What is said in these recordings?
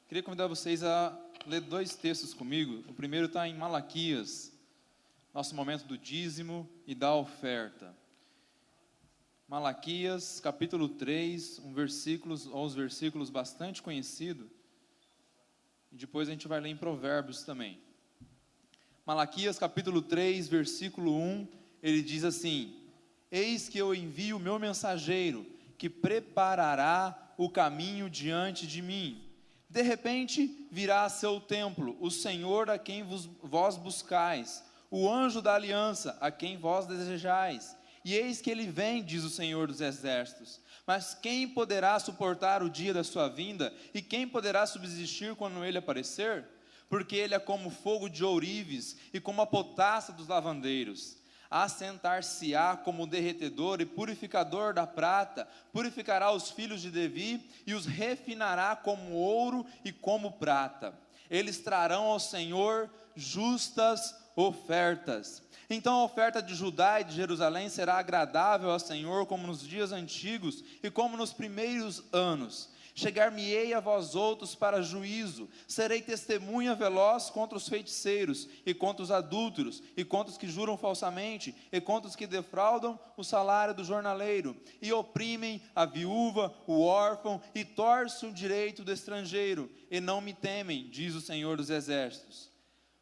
Queria convidar vocês a ler dois textos comigo. O primeiro está em Malaquias, nosso momento do dízimo e da oferta. Malaquias, capítulo 3, uns versículos bastante conhecidos. E depois a gente vai ler em Provérbios também. Malaquias, capítulo 3, versículo 1, ele diz assim: Eis que eu envio o meu mensageiro, que preparará o caminho diante de mim. De repente virá a seu templo o Senhor a quem vós buscais, o anjo da aliança a quem vós desejais. E eis que ele vem, diz o Senhor dos exércitos. Mas quem poderá suportar o dia da sua vinda? E quem poderá subsistir quando ele aparecer? Porque ele é como fogo de ourives e como a potassa dos lavandeiros. Assentar-se-á como derretedor e purificador da prata, purificará os filhos de Levi e os refinará como ouro e como prata. Eles trarão ao Senhor justas ofertas. Então a oferta de Judá e de Jerusalém será agradável ao Senhor como nos dias antigos e como nos primeiros anos. Chegar-me-ei a vós outros para juízo, serei testemunha veloz contra os feiticeiros, e contra os adúlteros, e contra os que juram falsamente, e contra os que defraudam o salário do jornaleiro, e oprimem a viúva, o órfão, e torcem o direito do estrangeiro, e não me temem, diz o Senhor dos exércitos.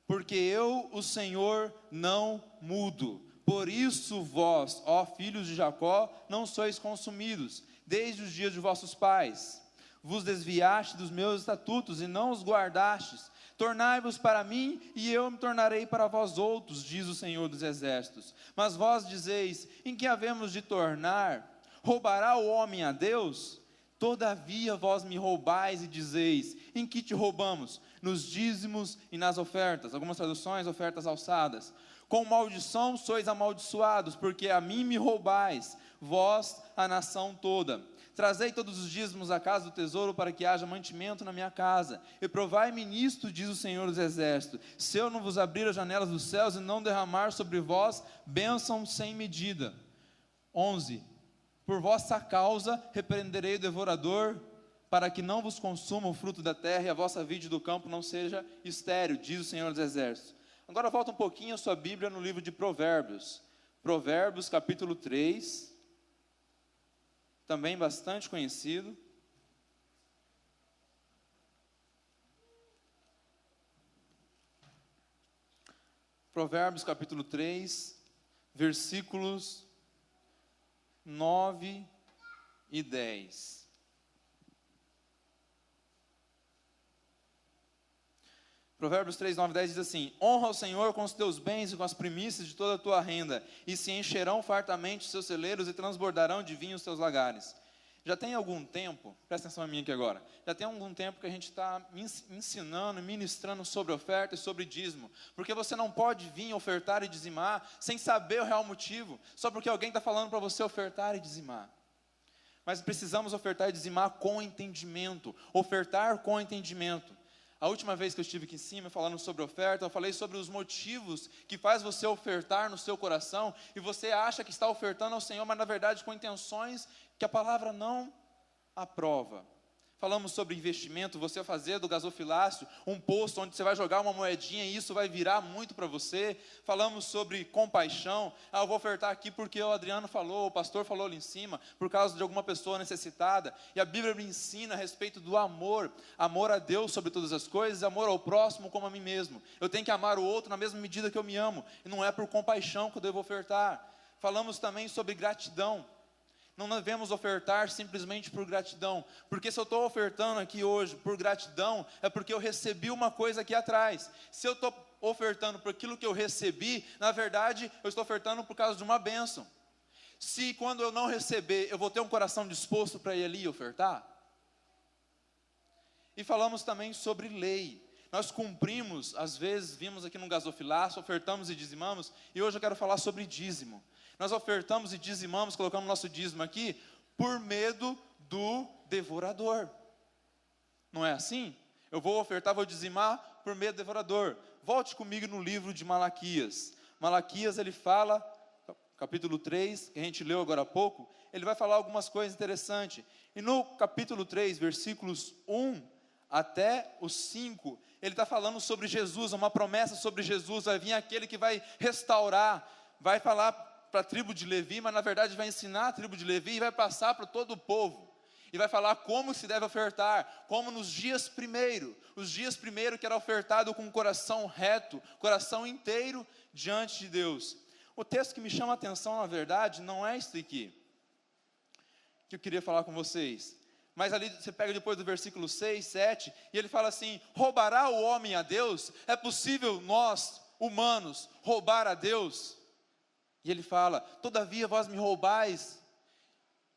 Porque eu, o Senhor, não mudo. Por isso vós, ó filhos de Jacó, não sois consumidos, desde os dias de vossos pais. Vos desviaste dos meus estatutos e não os guardastes. Tornai-vos para mim, e eu me tornarei para vós outros, diz o Senhor dos exércitos. Mas vós dizeis: em que havemos de tornar? Roubará o homem a Deus? Todavia vós me roubais e dizeis: em que te roubamos? Nos dízimos e nas ofertas. Algumas traduções, ofertas alçadas. Com maldição sois amaldiçoados, porque a mim me roubais, vós, a nação toda. Trazei todos os dízimos à casa do tesouro, para que haja mantimento na minha casa. E provai-me nisto, diz o Senhor dos exércitos, se eu não vos abrir as janelas dos céus e não derramar sobre vós bênção sem medida. 11. Por vossa causa repreenderei o devorador, para que não vos consuma o fruto da terra, e a vossa vide do campo não seja estéril, diz o Senhor dos exércitos. Agora volta um pouquinho a sua Bíblia no livro de Provérbios. Provérbios capítulo 3, também bastante conhecido. Provérbios capítulo 3, versículos 9 e 10. Provérbios 3, 9 e 10 diz assim: honra o Senhor com os teus bens e com as primícias de toda a tua renda, e se encherão fartamente os seus celeiros e transbordarão de vinho os teus lagares. Já tem algum tempo, presta atenção a mim aqui agora, já tem algum tempo que a gente está ensinando, ministrando sobre oferta e sobre dízimo, porque você não pode vir ofertar e dizimar sem saber o real motivo, só porque alguém está falando para você ofertar e dizimar. Mas precisamos ofertar e dizimar com entendimento, ofertar com entendimento. A última vez que eu estive aqui em cima falando sobre oferta, eu falei sobre os motivos que faz você ofertar no seu coração, e você acha que está ofertando ao Senhor, mas na verdade com intenções que a palavra não aprova. Falamos sobre investimento, você fazer do gasofilácio um poço onde você vai jogar uma moedinha e isso vai virar muito para você. Falamos sobre compaixão. Eu vou ofertar aqui porque o Adriano falou, o pastor falou ali em cima, por causa de alguma pessoa necessitada. E a Bíblia me ensina a respeito do amor. Amor a Deus sobre todas as coisas, amor ao próximo como a mim mesmo. Eu tenho que amar o outro na mesma medida que eu me amo. E não é por compaixão que eu devo ofertar. Falamos também sobre gratidão. Não devemos ofertar simplesmente por gratidão, porque se eu estou ofertando aqui hoje por gratidão, é porque eu recebi uma coisa aqui atrás. Se eu estou ofertando por aquilo que eu recebi, na verdade eu estou ofertando por causa de uma bênção. Se quando eu não receber, eu vou ter um coração disposto para ir ali e ofertar? E falamos também sobre lei. Nós cumprimos, às vezes vimos aqui no gasofilácio, ofertamos e dizimamos, e hoje eu quero falar sobre dízimo. Nós ofertamos e dizimamos, colocamos nosso dízimo aqui, por medo do devorador. Não é assim? Eu vou ofertar, vou dizimar por medo do devorador. Volte comigo no livro de Malaquias. Malaquias, ele fala, capítulo 3, que a gente leu agora há pouco, ele vai falar algumas coisas interessantes. E no capítulo 3, versículos 1 até o 5, ele está falando sobre Jesus, uma promessa sobre Jesus. Vai vir aquele que vai restaurar, vai falar para a tribo de Levi, mas na verdade vai ensinar a tribo de Levi e vai passar para todo o povo. E vai falar como se deve ofertar, como nos dias primeiro. Os dias primeiro que era ofertado com o coração reto, coração inteiro diante de Deus. O texto que me chama a atenção, na verdade, não é isso aqui, que eu queria falar com vocês. Mas ali você pega depois do versículo 6, 7, e ele fala assim: roubará o homem a Deus? É possível nós, humanos, roubar a Deus? E ele fala: todavia vós me roubais.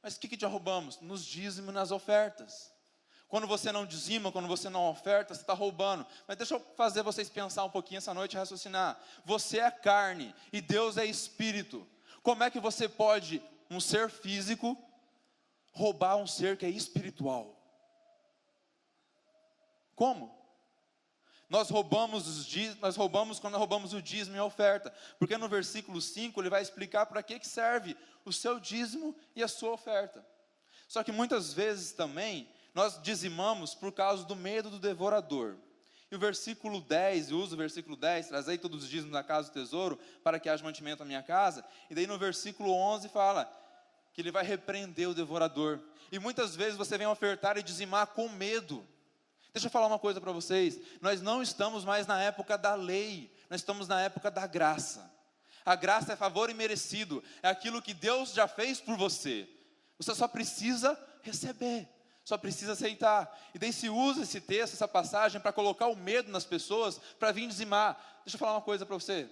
Mas o que já roubamos? Nos dízimos e nas ofertas. Quando você não dizima, quando você não oferta, você está roubando. Mas deixa eu fazer vocês pensar um pouquinho essa noite e raciocinar. Você é carne e Deus é espírito. Como é que você pode, um ser físico, roubar um ser que é espiritual? Como? Nós roubamos quando roubamos o dízimo e a oferta, porque no versículo 5 ele vai explicar para que serve o seu dízimo e a sua oferta. Só que muitas vezes também nós dizimamos por causa do medo do devorador. E o versículo 10, eu uso o versículo 10, trazei todos os dízimos da casa do tesouro, para que haja mantimento na minha casa. E daí no versículo 11 fala que ele vai repreender o devorador. E muitas vezes você vem ofertar e dizimar com medo. Deixa eu falar uma coisa para vocês, nós não estamos mais na época da lei, nós estamos na época da graça. A graça é favor imerecido, é aquilo que Deus já fez por você. Você só precisa receber, só precisa aceitar. E daí se usa esse texto, essa passagem, para colocar o medo nas pessoas, para vir dizimar. Deixa eu falar uma coisa para você,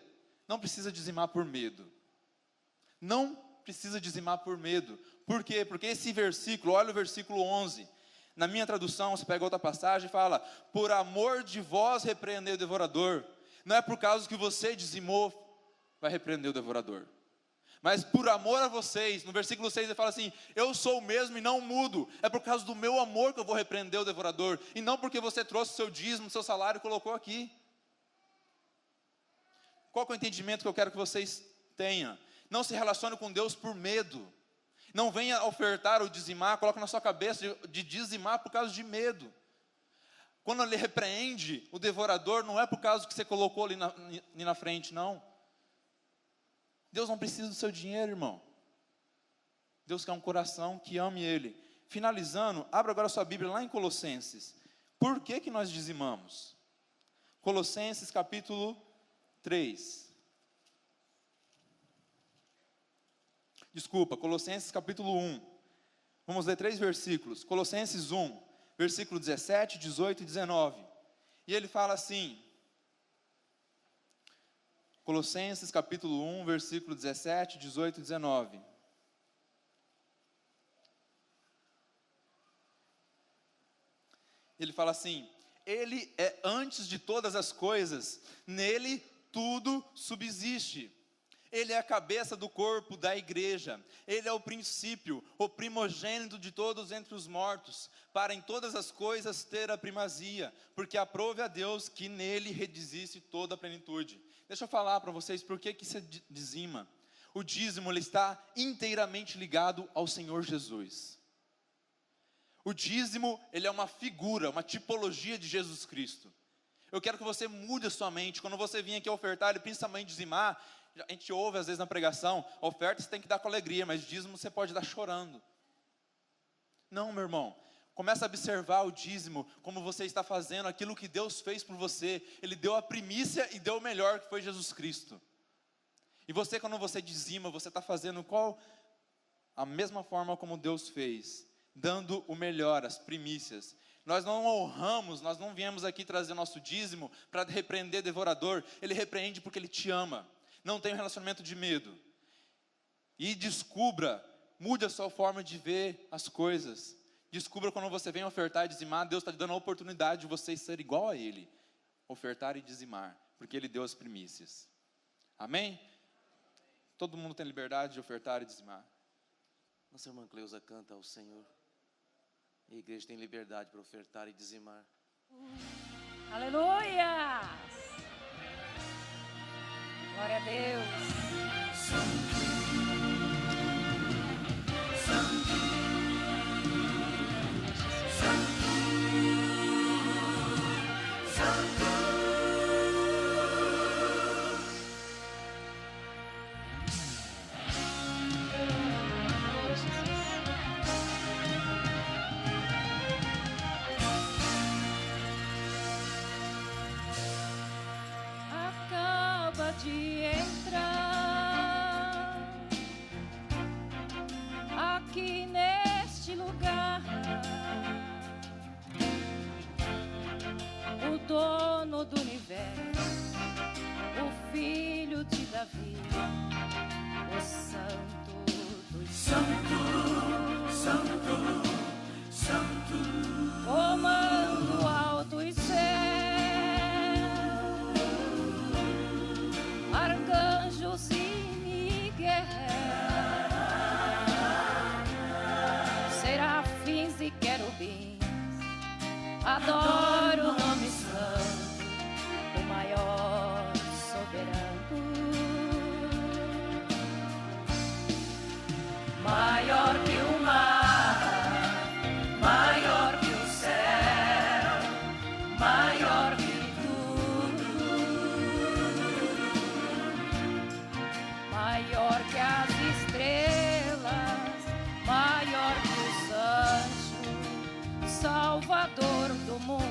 não precisa dizimar por medo. Não precisa dizimar por medo. Por quê? Porque esse versículo, olha o versículo 11, na minha tradução, você pega outra passagem e fala: por amor de vós repreendei o devorador. Não é por causa que você dizimou, vai repreender o devorador. Mas por amor a vocês, no versículo 6 ele fala assim: eu sou o mesmo e não mudo. É por causa do meu amor que eu vou repreender o devorador. E não porque você trouxe o seu dízimo, o seu salário e colocou aqui. Qual é o entendimento que eu quero que vocês tenham? Não se relacione com Deus por medo. Não venha ofertar ou dizimar, coloca na sua cabeça de dizimar por causa de medo. Quando ele repreende o devorador, não é por causa que você colocou ali na frente, não. Deus não precisa do seu dinheiro, irmão. Deus quer um coração que ame Ele. Finalizando, abra agora a sua Bíblia lá em Colossenses. Por que nós dizimamos? Colossenses capítulo 3. Colossenses capítulo 1. Vamos ler 3 versículos. Colossenses 1, versículo 17, 18 e 19. E ele fala assim, Colossenses capítulo 1, versículo 17, 18 e 19. Ele fala assim: Ele é antes de todas as coisas, nele tudo subsiste. Ele é a cabeça do corpo da igreja. Ele é o princípio, o primogênito de todos entre os mortos, para em todas as coisas ter a primazia, porque aprove a Deus que nele redizisse toda a plenitude. Deixa eu falar para vocês por que você dizima. O dízimo ele está inteiramente ligado ao Senhor Jesus. O dízimo ele é uma figura, uma tipologia de Jesus Cristo. Eu quero que você mude a sua mente. Quando você vir aqui ofertar e principalmente dizimar, a gente ouve às vezes na pregação, oferta você tem que dar com alegria, mas dízimo você pode dar chorando. Não, meu irmão, começa a observar o dízimo, como você está fazendo, aquilo que Deus fez por você. Ele deu a primícia e deu o melhor, que foi Jesus Cristo. E você, quando você dizima, você está fazendo qual? A mesma forma como Deus fez, dando o melhor, as primícias. Nós não honramos, nós não viemos aqui trazer nosso dízimo para repreender devorador. Ele repreende porque Ele te ama. Não tenha um relacionamento de medo. E descubra, mude a sua forma de ver as coisas. Descubra quando você vem ofertar e dizimar, Deus está te dando a oportunidade de você ser igual a Ele. Ofertar e dizimar, porque Ele deu as primícias. Amém? Todo mundo tem liberdade de ofertar e dizimar. Nossa irmã Cleusa canta ao Senhor. A igreja tem liberdade para ofertar e dizimar. Aleluia! Glória a Deus. pode entrar aqui neste lugar. O dono do universo, o filho de Davi, o santo dos santos, comando alto e céu, arcanjos e Miguel, serafins e querubins, adoro o nome santo do maior soberano, maior que o mar, maior que o céu, maior que tudo, maior que as estrelas, maior que os anjos, Salvador do mundo.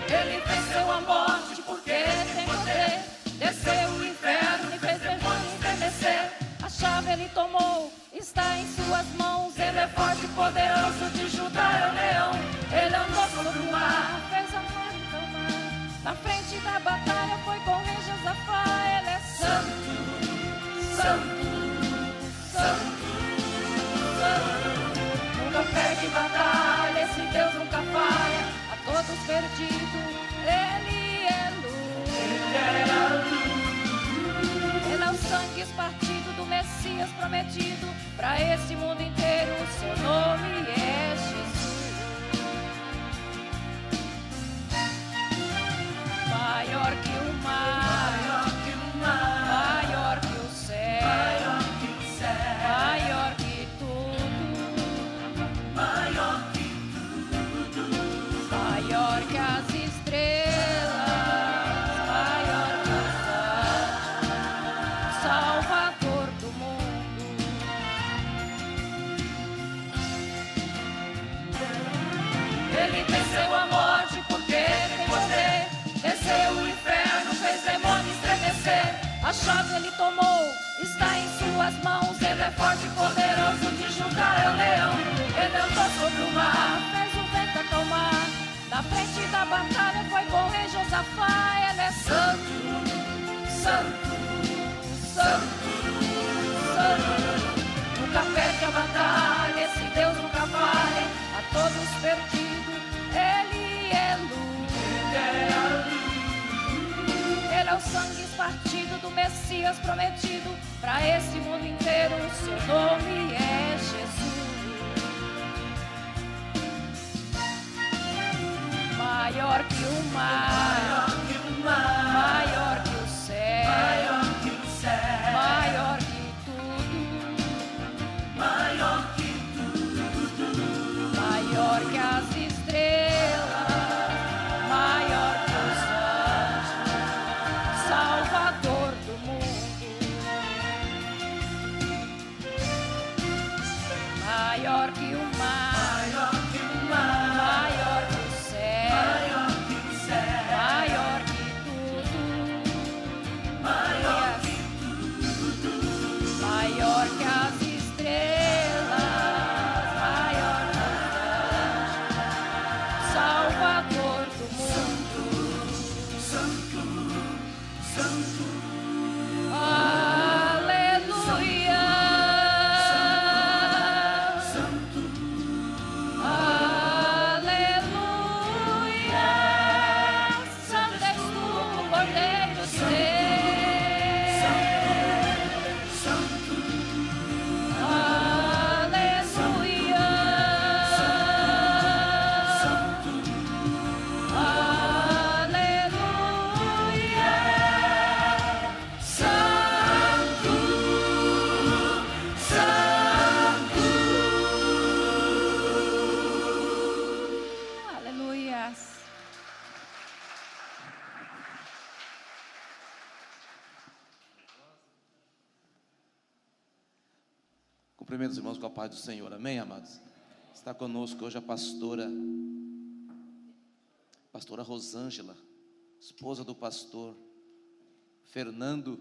Ele venceu a morte porque tem poder, desceu o inferno e fez demônio estremecer. A chave ele tomou, está em suas mãos. Ele é forte e poderoso, de Judá é o leão. Ele andou sobre o mar, fez a mar acalmar. Na frente da batalha foi com o rei Josafá. Ele é santo, santo, santo, santo. Nunca perde batalha, esse Deus nunca falha. A todos perdidos, ele é luz. Ele é o sangue espartido do Messias prometido para esse mundo inteiro. O seu nome é Jesus. Maior que o mar, maior que o céu, maior que tudo, maior que as estrelas, maior que os anjos, Salvador do mundo. Ele venceu a morte porque tem poder, desceu o inferno, fez demônio estremecer. A chave ele tomou, está em suas mãos. Ele é forte e poderoso, de Judá é o leão. Ele andou sobre o mar, fez o vento acalmar. Na frente da batalha foi com o rei Josafá. Ele é santo, santo, santo, santo. Nunca perde a batalha, esse Deus nunca falha. A todos perdidos, ele é luz. Ele é o sangue espartido do Messias prometido para esse mundo inteiro. O seu nome é Jesus. Maior que o mar, maior que o céu, maior que tudo, maior que as estrelas, maior que os anjos, Salvador do mundo. Maior que o mar, maior que o céu, maior que tudo, maior que as estrelas, maior que os anjos, Salvador do mundo. Aleluia. Aleluia. Santo és tu, Cordeiro de Deus. Aleluia. Aleluia. Santo, santo. Aleluia. Cumprimento os irmãos com a paz do Senhor, amém, amados? Está conosco hoje a pastora pastora Rosângela, esposa do pastor Fernando,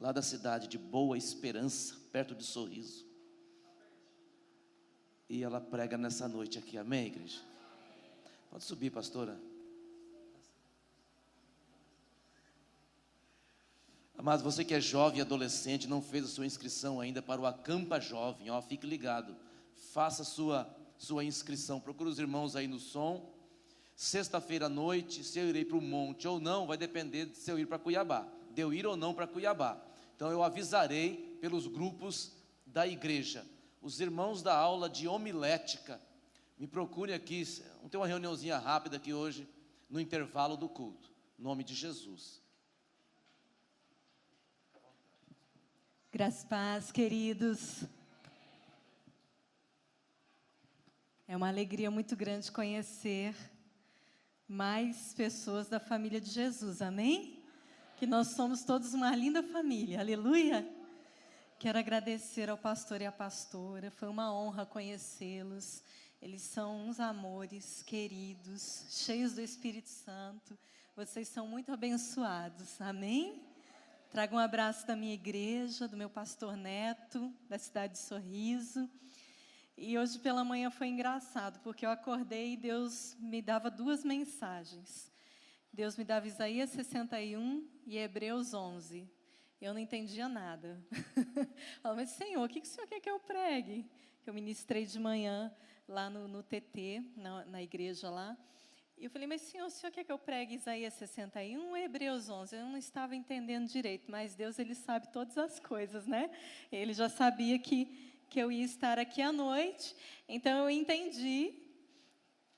lá da cidade de Boa Esperança, perto de Sorriso. E ela prega nessa noite aqui, amém, igreja? Pode subir, pastora. Mas você que é jovem e adolescente, não fez a sua inscrição ainda para o Acampa Jovem, ó, fique ligado, faça sua inscrição, procure os irmãos aí no som. Sexta-feira à noite, se eu irei para o monte ou não, vai depender de se eu ir para Cuiabá, de eu ir ou não para Cuiabá. Então eu avisarei pelos grupos da igreja. Os irmãos da aula de homilética, me procure aqui, vamos ter uma reuniãozinha rápida aqui hoje, no intervalo do culto, em nome de Jesus. Graças a paz, queridos. É uma alegria muito grande conhecer mais pessoas da família de Jesus, amém? Que nós somos todos uma linda família, aleluia. Quero agradecer ao pastor e à pastora, foi uma honra conhecê-los. Eles são uns amores queridos, cheios do Espírito Santo. Vocês são muito abençoados, amém? Trago um abraço da minha igreja, do meu pastor Neto, da cidade de Sorriso. E hoje pela manhã foi engraçado, porque eu acordei e Deus me dava duas mensagens. Deus me dava Isaías 61 e Hebreus 11. Eu não entendia nada. Falei, mas Senhor, o que o Senhor quer que eu pregue? Que eu ministrei de manhã lá no TT, na igreja lá. E eu falei, mas Senhor, o Senhor quer que eu pregue Isaías 61 ou Hebreus 11? Eu não estava entendendo direito, mas Deus, Ele sabe todas as coisas, né? Ele já sabia que eu ia estar aqui à noite, então eu entendi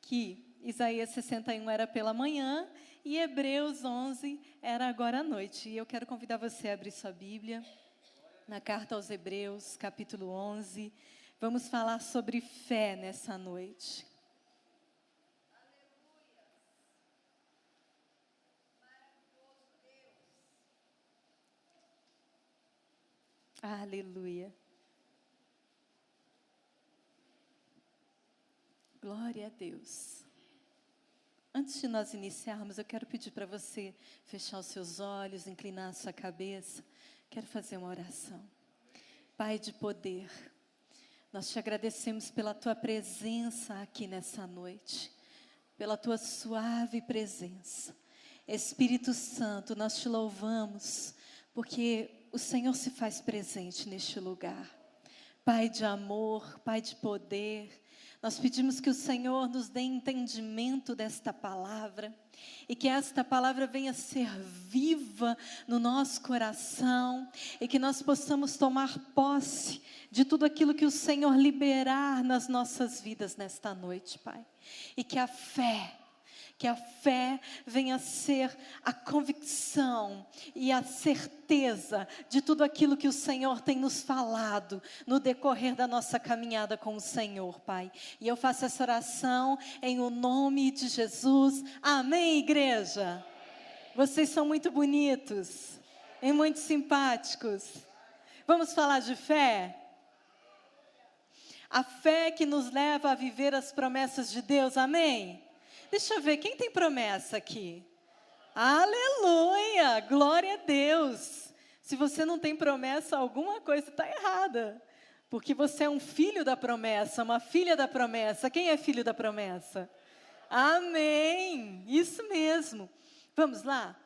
que Isaías 61 era pela manhã e Hebreus 11 era agora à noite. E eu quero convidar você a abrir sua Bíblia, na carta aos Hebreus, capítulo 11. Vamos falar sobre fé nessa noite. Aleluia. Glória a Deus. Antes de nós iniciarmos, eu quero pedir para você fechar os seus olhos, inclinar a sua cabeça. Quero fazer uma oração. Pai de poder, nós te agradecemos pela tua presença aqui nessa noite, pela tua suave presença. Espírito Santo, nós te louvamos, porque o Senhor se faz presente neste lugar. Pai de amor, Pai de poder, nós pedimos que o Senhor nos dê entendimento desta palavra e que esta palavra venha ser viva no nosso coração e que nós possamos tomar posse de tudo aquilo que o Senhor liberar nas nossas vidas nesta noite, Pai. E que a fé venha ser a convicção e a certeza de tudo aquilo que o Senhor tem nos falado no decorrer da nossa caminhada com o Senhor, Pai. E eu faço essa oração em o nome de Jesus. Amém, igreja? Vocês são muito bonitos e muito simpáticos. Vamos falar de fé? A fé que nos leva a viver as promessas de Deus, amém? Deixa eu ver, quem tem promessa aqui? Aleluia, glória a Deus. Se você não tem promessa, alguma coisa está errada. Porque você é um filho da promessa, uma filha da promessa. Quem é filho da promessa? Amém, isso mesmo. Vamos lá?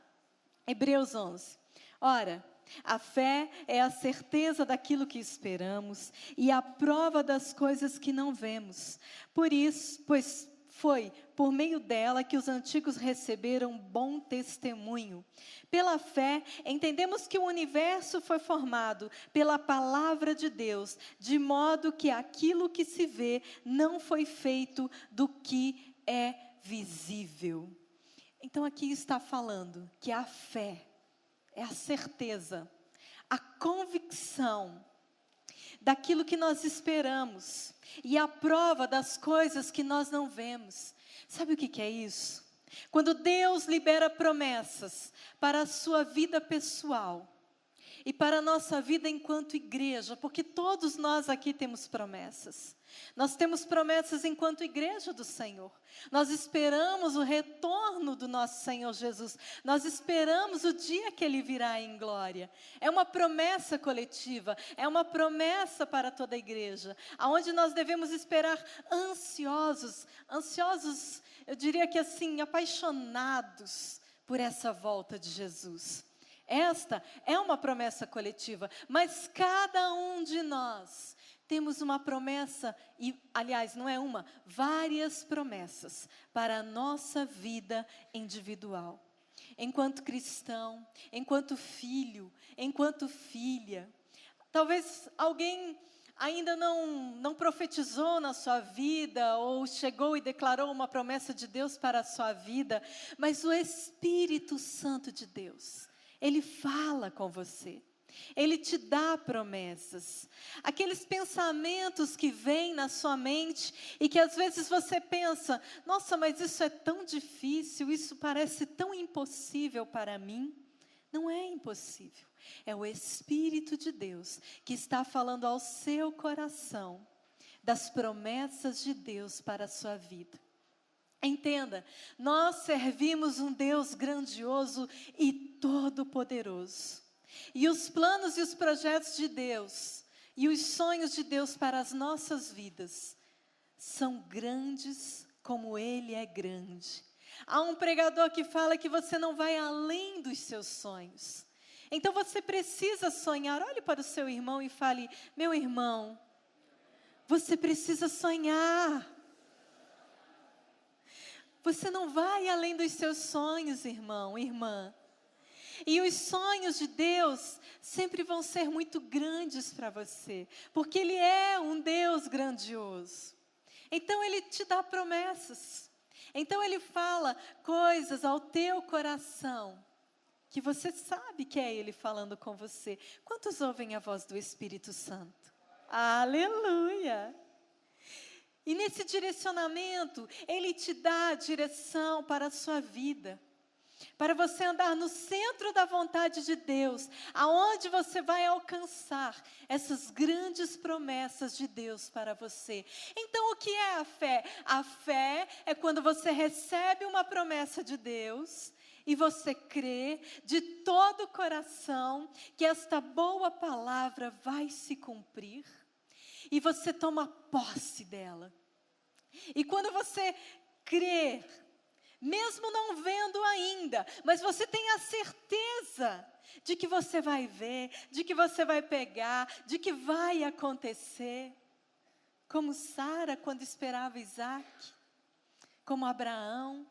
Hebreus 11. Ora, a fé é a certeza daquilo que esperamos e a prova das coisas que não vemos. Por isso, pois foi por meio dela que os antigos receberam bom testemunho. Pela fé, entendemos que o universo foi formado pela palavra de Deus, de modo que aquilo que se vê não foi feito do que é visível. Então aqui está falando que a fé é a certeza, a convicção daquilo que nós esperamos e a prova das coisas que nós não vemos. Sabe o que é isso? Quando Deus libera promessas para a sua vida pessoal, e para a nossa vida enquanto igreja, porque todos nós aqui temos promessas. Nós temos promessas enquanto igreja do Senhor. Nós esperamos o retorno do nosso Senhor Jesus. Nós esperamos o dia que Ele virá em glória. É uma promessa coletiva, é uma promessa para toda a igreja, aonde nós devemos esperar ansiosos, eu diria que assim, apaixonados por essa volta de Jesus. Esta é uma promessa coletiva, mas cada um de nós temos uma promessa, e aliás, não é uma, várias promessas para a nossa vida individual. Enquanto cristão, enquanto filho, enquanto filha. Talvez alguém ainda não profetizou na sua vida, ou chegou e declarou uma promessa de Deus para a sua vida, mas o Espírito Santo de Deus, Ele fala com você. Ele te dá promessas, aqueles pensamentos que vêm na sua mente e que às vezes você pensa, nossa, mas isso é tão difícil, isso parece tão impossível para mim. Não é impossível, é o Espírito de Deus que está falando ao seu coração das promessas de Deus para a sua vida. Entenda, nós servimos um Deus grandioso e todo-poderoso. E os planos e os projetos de Deus, e os sonhos de Deus para as nossas vidas, são grandes como Ele é grande. Há um pregador que fala que você não vai além dos seus sonhos. Então você precisa sonhar. Olhe para o seu irmão e fale, meu irmão, você precisa sonhar. Você não vai além dos seus sonhos, irmão, irmã. E os sonhos de Deus sempre vão ser muito grandes para você, porque Ele é um Deus grandioso. Então Ele te dá promessas. Então Ele fala coisas ao teu coração, que você sabe que é Ele falando com você. Quantos ouvem a voz do Espírito Santo? Aleluia! E nesse direcionamento, Ele te dá a direção para a sua vida. Para você andar no centro da vontade de Deus, aonde você vai alcançar essas grandes promessas de Deus para você. Então, o que é a fé? A fé é quando você recebe uma promessa de Deus e você crê de todo o coração que esta boa palavra vai se cumprir e você toma posse dela. E quando você crê, mesmo não vendo ainda, mas você tem a certeza de que você vai ver, de que você vai pegar, de que vai acontecer. Como Sara quando esperava Isaac, como Abraão.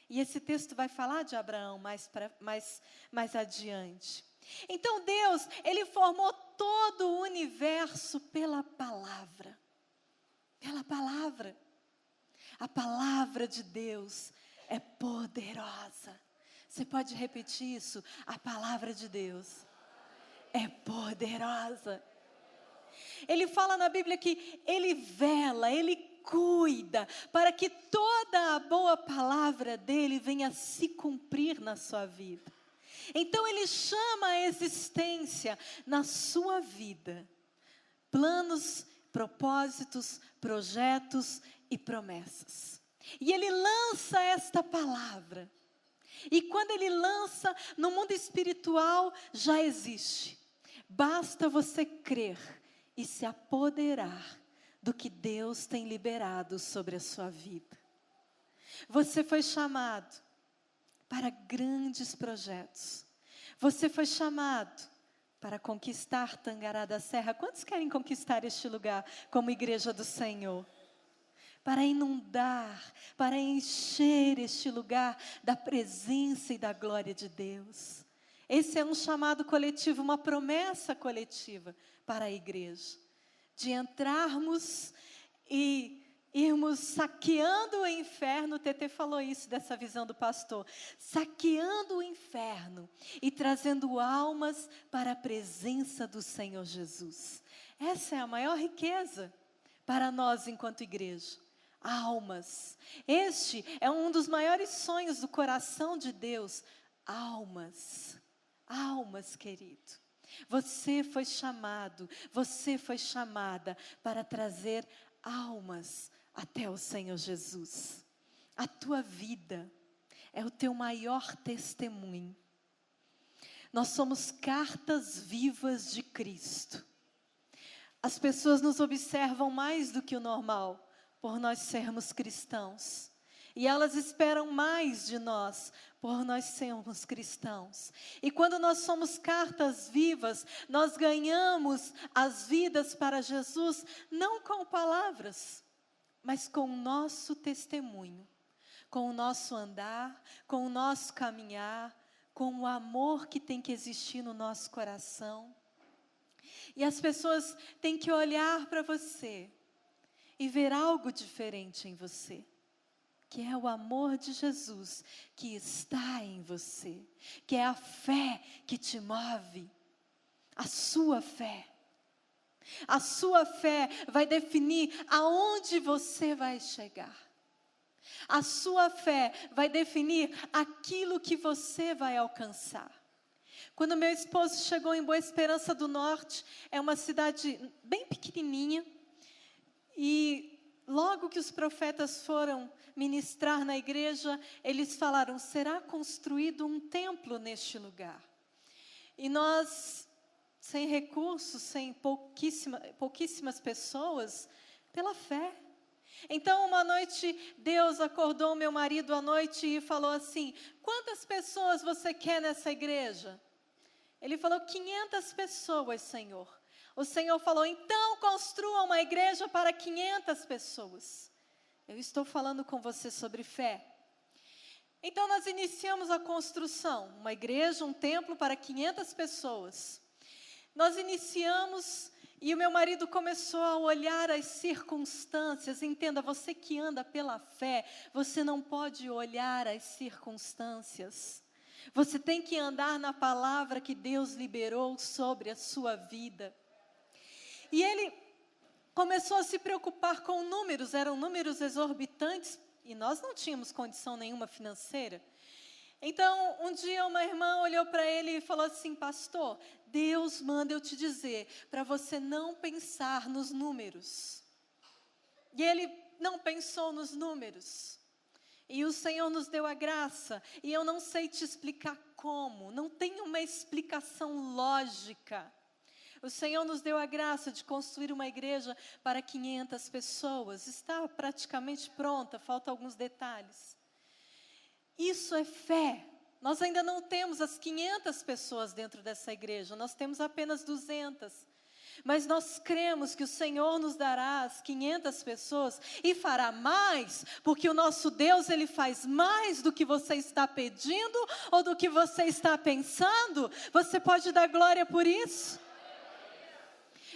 E esse texto vai falar de Abraão mais adiante. Então Deus, Ele formou todo o universo pela palavra. Pela palavra. A palavra de Deus é poderosa. Você pode repetir isso? A palavra de Deus é poderosa. Ele fala na Bíblia que Ele vela, Ele cuida, para que toda a boa palavra dEle venha se cumprir na sua vida. Então Ele chama a existência na sua vida planos, propósitos, projetos e promessas. E Ele lança esta palavra. E quando Ele lança, no mundo espiritual já existe. Basta você crer e se apoderar do que Deus tem liberado sobre a sua vida. Você foi chamado para grandes projetos. Você foi chamado para conquistar Tangará da Serra. Quantos querem conquistar este lugar como igreja do Senhor? Para inundar, para encher este lugar da presença e da glória de Deus. Esse é um chamado coletivo, uma promessa coletiva para a igreja. De entrarmos e irmos saqueando o inferno. O TT falou isso, dessa visão do pastor. Saqueando o inferno e trazendo almas para a presença do Senhor Jesus. Essa é a maior riqueza para nós enquanto igreja. Almas. Este é um dos maiores sonhos do coração de Deus. Almas. Almas, querido. Você foi chamado, você foi chamada para trazer almas até o Senhor Jesus. A tua vida é o teu maior testemunho. Nós somos cartas vivas de Cristo. As pessoas nos observam mais do que o normal, por nós sermos cristãos. E elas esperam mais de nós, por nós sermos cristãos. E quando nós somos cartas vivas, nós ganhamos as vidas para Jesus, não com palavras, mas com o nosso testemunho, com o nosso andar, com o nosso caminhar, com o amor que tem que existir no nosso coração. E as pessoas têm que olhar para você e ver algo diferente em você, que é o amor de Jesus que está em você, que é a fé que te move, a sua fé. A sua fé vai definir aonde você vai chegar. A sua fé vai definir aquilo que você vai alcançar. Quando meu esposo chegou em Boa Esperança do Norte, é uma cidade bem pequenininha, e logo que os profetas foram ministrar na igreja, eles falaram: será construído um templo neste lugar. E nós, sem recursos, sem pouquíssimas pessoas, pela fé. Então, uma noite, Deus acordou meu marido à noite e falou assim: quantas pessoas você quer nessa igreja? Ele falou: 500 pessoas, Senhor. O Senhor falou: então construa uma igreja para 500 pessoas. Eu estou falando com você sobre fé. Então nós iniciamos a construção, uma igreja, um templo para 500 pessoas. Nós iniciamos e o meu marido começou a olhar as circunstâncias. Entenda, você que anda pela fé, você não pode olhar as circunstâncias. Você tem que andar na palavra que Deus liberou sobre a sua vida. E ele começou a se preocupar com números, eram números exorbitantes, e nós não tínhamos condição nenhuma financeira. Então, um dia uma irmã olhou para ele e falou assim: pastor, Deus manda eu te dizer, para você não pensar nos números. E ele não pensou nos números. E o Senhor nos deu a graça, e eu não sei te explicar como, não tem uma explicação lógica. O Senhor nos deu a graça de construir uma igreja para 500 pessoas, está praticamente pronta, faltam alguns detalhes. Isso é fé. Nós ainda não temos as 500 pessoas dentro dessa igreja, nós temos apenas 200. Mas nós cremos que o Senhor nos dará as 500 pessoas e fará mais, porque o nosso Deus, Ele faz mais do que você está pedindo ou do que você está pensando. Você pode dar glória por isso?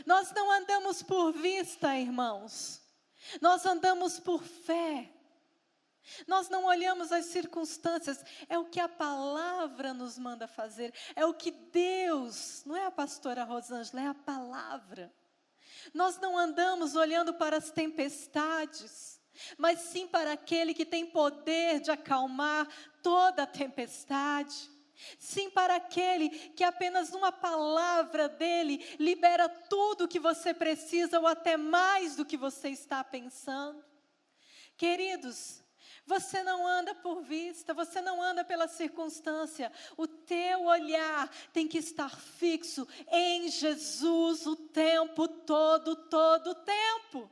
Nós não andamos por vista, irmãos. Nós andamos por fé. Nós não olhamos as circunstâncias, é o que a palavra nos manda fazer, é o que Deus, não é a pastora Rosângela, é a palavra. Nós não andamos olhando para as tempestades, mas sim para aquele que tem poder de acalmar toda a tempestade. Sim, para aquele que apenas uma palavra dele libera tudo o que você precisa ou até mais do que você está pensando. Queridos, você não anda por vista, você não anda pela circunstância. O teu olhar tem que estar fixo em Jesus o tempo todo, todo o tempo.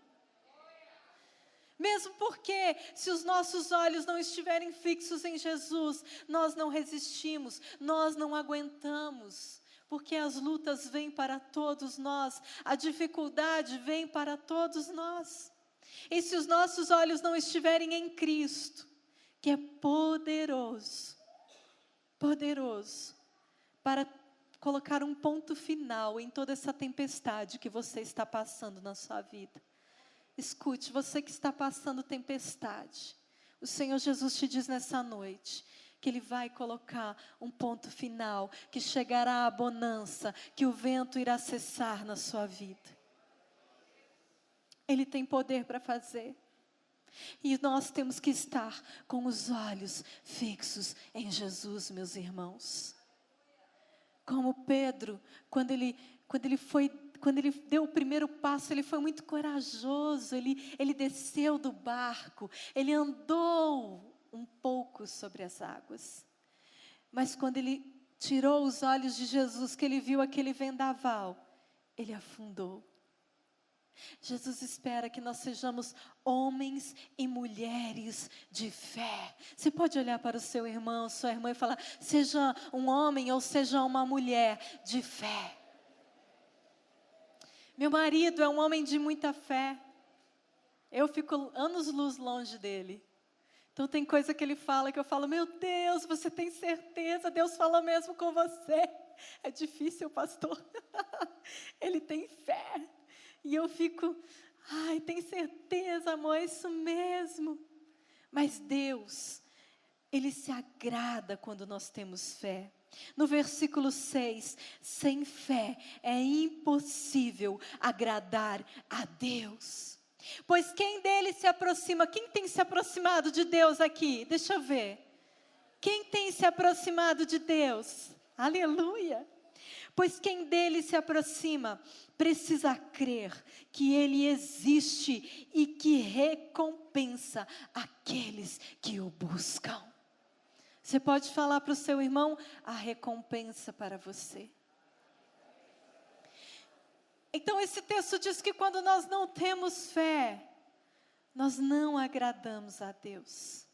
Mesmo porque, se os nossos olhos não estiverem fixos em Jesus, nós não resistimos, nós não aguentamos. Porque as lutas vêm para todos nós, a dificuldade vem para todos nós. E se os nossos olhos não estiverem em Cristo, que é poderoso, poderoso, para colocar um ponto final em toda essa tempestade que você está passando na sua vida. Escute, você que está passando tempestade, o Senhor Jesus te diz nessa noite que Ele vai colocar um ponto final, que chegará a bonança, que o vento irá cessar na sua vida. Ele tem poder para fazer. E nós temos que estar com os olhos fixos em Jesus, meus irmãos. Como Pedro, quando ele deu o primeiro passo, ele foi muito corajoso, ele desceu do barco, ele andou um pouco sobre as águas. Mas quando ele tirou os olhos de Jesus, que ele viu aquele vendaval, ele afundou. Jesus espera que nós sejamos homens e mulheres de fé. Você pode olhar para o seu irmão, sua irmã e falar: seja um homem ou seja uma mulher de fé. Meu marido é um homem de muita fé. Eu fico anos-luz longe dele. Então tem coisa que ele fala que eu falo: meu Deus, você tem certeza? Deus fala mesmo com você. É difícil, pastor. Ele tem fé. E eu fico: ai, tem certeza, amor, é isso mesmo. Mas Deus, Ele se agrada quando nós temos fé. No versículo 6, sem fé é impossível agradar a Deus. Pois quem dele se aproxima, quem tem se aproximado de Deus aqui? Deixa eu ver. Quem tem se aproximado de Deus? Aleluia! Pois quem dele se aproxima, precisa crer que ele existe e que recompensa aqueles que o buscam. Você pode falar para o seu irmão: a recompensa para você. Então esse texto diz que quando nós não temos fé, nós não agradamos a Deus.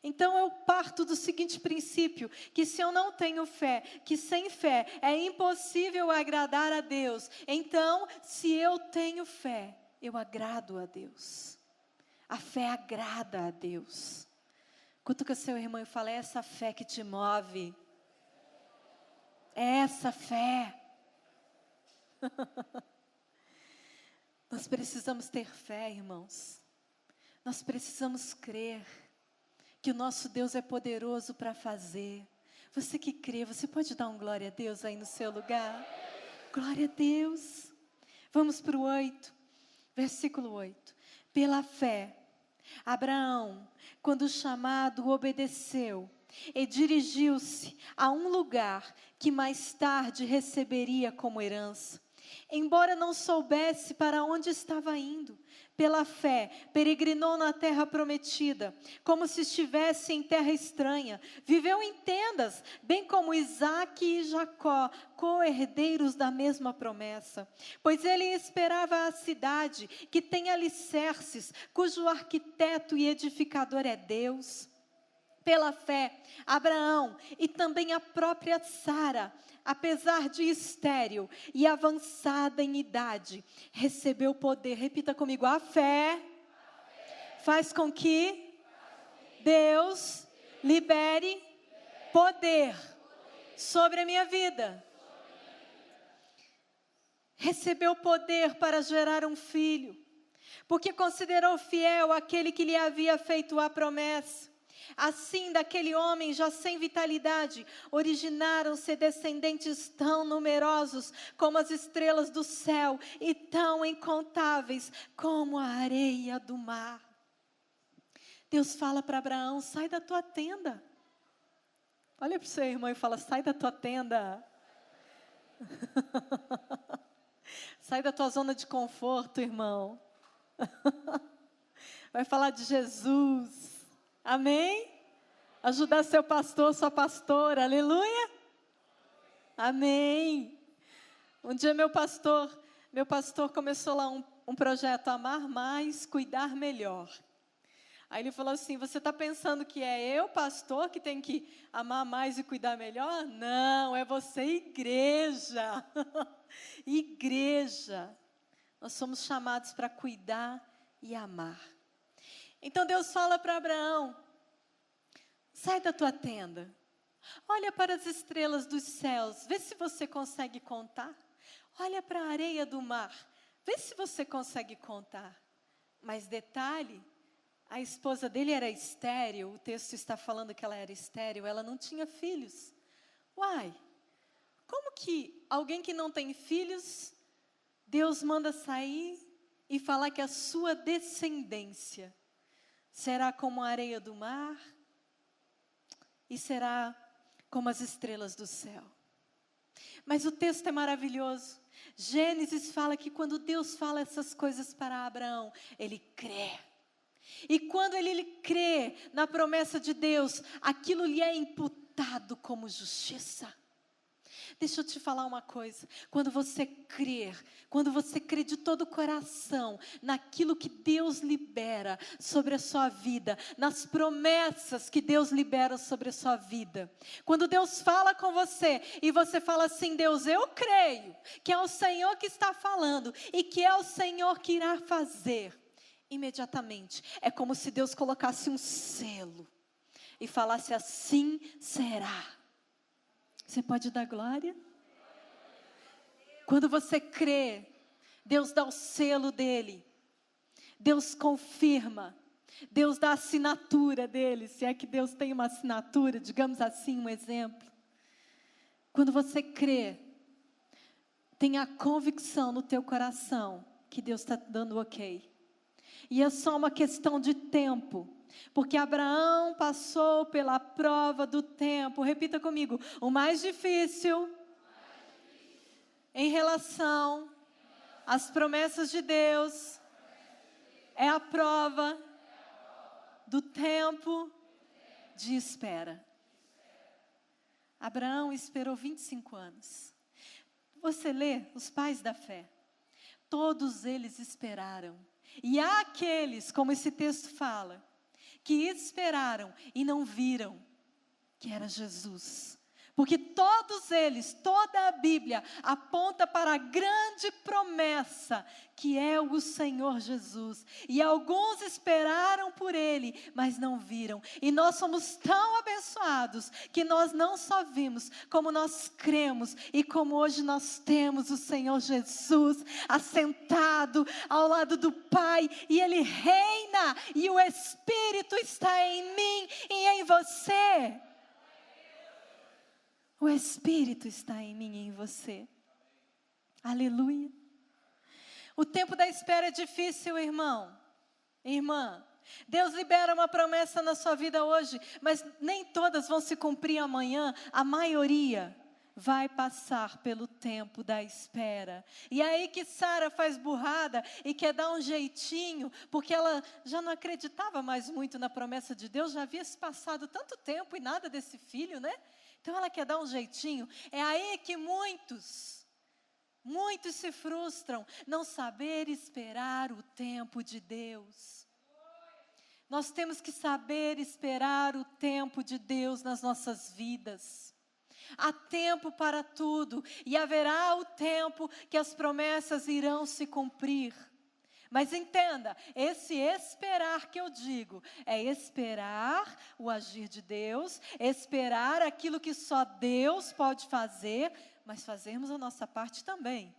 Então eu parto do seguinte princípio, que se eu não tenho fé, que sem fé é impossível agradar a Deus. Então, se eu tenho fé, eu agrado a Deus. A fé agrada a Deus. Cutuca seu irmão e fala: é essa fé que te move. É essa fé. Nós precisamos ter fé, irmãos. Nós precisamos crer que o nosso Deus é poderoso para fazer. Você que crê, você pode dar um glória a Deus aí no seu lugar? Glória a Deus. Vamos para o 8, versículo 8. Pela fé, Abraão, quando chamado, obedeceu e dirigiu-se a um lugar que mais tarde receberia como herança. Embora não soubesse para onde estava indo, pela fé, peregrinou na terra prometida, como se estivesse em terra estranha. Viveu em tendas, bem como Isaque e Jacó, co-herdeiros da mesma promessa. Pois ele esperava a cidade que tem alicerces, cujo arquiteto e edificador é Deus. Pela fé, Abraão e também a própria Sara, apesar de estéril e avançada em idade, recebeu poder. Repita comigo: a fé faz com que Deus libere poder sobre a minha vida. Recebeu poder para gerar um filho, porque considerou fiel aquele que lhe havia feito a promessa. Assim, daquele homem já sem vitalidade, originaram-se descendentes tão numerosos como as estrelas do céu e tão incontáveis como a areia do mar. Deus fala para Abraão: sai da tua tenda. Olha para o seu irmão e fala: sai da tua tenda. Sai da tua zona de conforto, irmão. Vai falar de Jesus. Amém? Ajudar seu pastor, sua pastora, aleluia? Amém. Um dia meu pastor começou lá um projeto: amar mais, cuidar melhor. Aí ele falou assim: você está pensando que é eu, pastor, que tem que amar mais e cuidar melhor? Não, é você, igreja. Igreja. Nós somos chamados para cuidar e amar. Então Deus fala para Abraão: sai da tua tenda, olha para as estrelas dos céus, vê se você consegue contar. Olha para a areia do mar, vê se você consegue contar. Mas detalhe, a esposa dele era estéril, o texto está falando que ela era estéril, ela não tinha filhos. Uai, como que alguém que não tem filhos, Deus manda sair e falar que a sua descendência será como a areia do mar e será como as estrelas do céu? Mas o texto é maravilhoso. Gênesis fala que quando Deus fala essas coisas para Abraão, ele crê. E quando ele crê na promessa de Deus, aquilo lhe é imputado como justiça. Deixa eu te falar uma coisa, quando você crê de todo o coração naquilo que Deus libera sobre a sua vida, nas promessas que Deus libera sobre a sua vida, quando Deus fala com você e você fala assim: Deus, eu creio que é o Senhor que está falando e que é o Senhor que irá fazer, imediatamente, é como se Deus colocasse um selo e falasse: assim será. Você pode dar glória? Quando você crê, Deus dá o selo dele. Deus confirma. Deus dá a assinatura dele. Se é que Deus tem uma assinatura, digamos assim, um exemplo. Quando você crê, tenha a convicção no teu coração que Deus está dando ok. E é só uma questão de tempo. Porque Abraão passou pela prova do tempo. Repita comigo: o mais difícil em relação às promessas de Deus é a prova do tempo de espera. Abraão esperou 25 anos. Você lê os pais da fé, todos eles esperaram. E há aqueles, como esse texto fala, que esperaram e não viram que era Jesus. Porque todos eles, toda a Bíblia aponta para a grande promessa que é o Senhor Jesus. E alguns esperaram por Ele, mas não viram. E nós somos tão abençoados que nós não só vimos, como nós cremos. E como hoje nós temos o Senhor Jesus assentado ao lado do Pai. E Ele reina e o Espírito está em mim e em você. O Espírito está em mim e em você. Aleluia. O tempo da espera é difícil, irmão. Irmã, Deus libera uma promessa na sua vida hoje, mas nem todas vão se cumprir amanhã. A maioria vai passar pelo tempo da espera. E é aí que Sara faz burrada e quer dar um jeitinho, porque ela já não acreditava mais muito na promessa de Deus, já havia se passado tanto tempo e nada desse filho, né? Então ela quer dar um jeitinho. É aí que muitos se frustram, não saber esperar o tempo de Deus. Nós temos que saber esperar o tempo de Deus nas nossas vidas. Há tempo para tudo e haverá o tempo que as promessas irão se cumprir. Mas entenda, esse esperar que eu digo, é esperar o agir de Deus, esperar aquilo que só Deus pode fazer, mas fazermos a nossa parte também.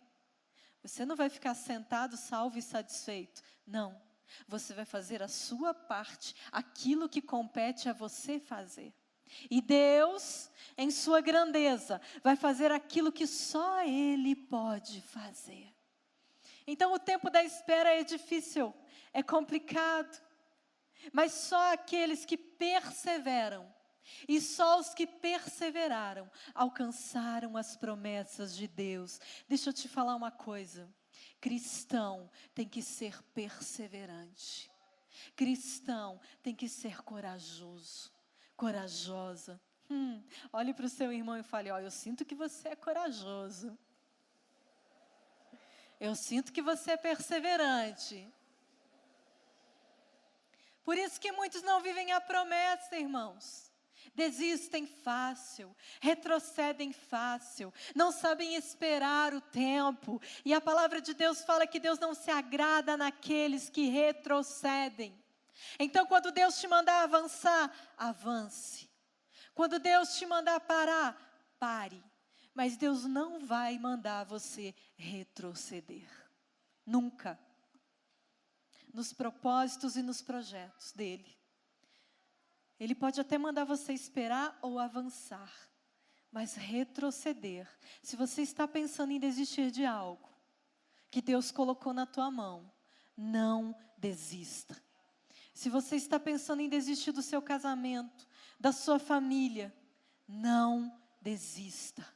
Você não vai ficar sentado, salvo e satisfeito. Não, você vai fazer a sua parte, aquilo que compete a você fazer. E Deus, em sua grandeza, vai fazer aquilo que só Ele pode fazer. Então o tempo da espera é difícil, é complicado, mas só aqueles que perseveram, e só os que perseveraram, alcançaram as promessas de Deus. Deixa eu te falar uma coisa, cristão tem que ser perseverante, cristão tem que ser corajoso, corajosa. Olhe para o seu irmão e fale: ó, eu sinto que você é corajoso. Eu sinto que você é perseverante. Por isso que muitos não vivem a promessa, irmãos. Desistem fácil, retrocedem fácil, não sabem esperar o tempo. E a palavra de Deus fala que Deus não se agrada naqueles que retrocedem. Então, quando Deus te mandar avançar, avance. Quando Deus te mandar parar, pare. Mas Deus não vai mandar você retroceder. Nunca. Nos propósitos e nos projetos dele. Ele pode até mandar você esperar ou avançar. Mas retroceder. Se você está pensando em desistir de algo que Deus colocou na tua mão, não desista. Se você está pensando em desistir do seu casamento, da sua família, não desista.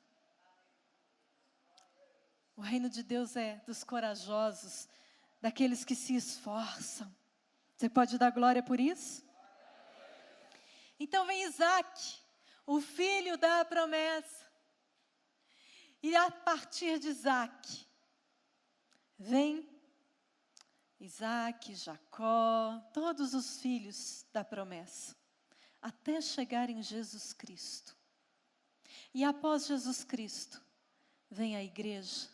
O reino de Deus é dos corajosos, daqueles que se esforçam. Você pode dar glória por isso? Então vem Isaac, o filho da promessa. E a partir de Isaac, vem Isaac, Jacó, todos os filhos da promessa, até chegar em Jesus Cristo. E após Jesus Cristo, vem a igreja,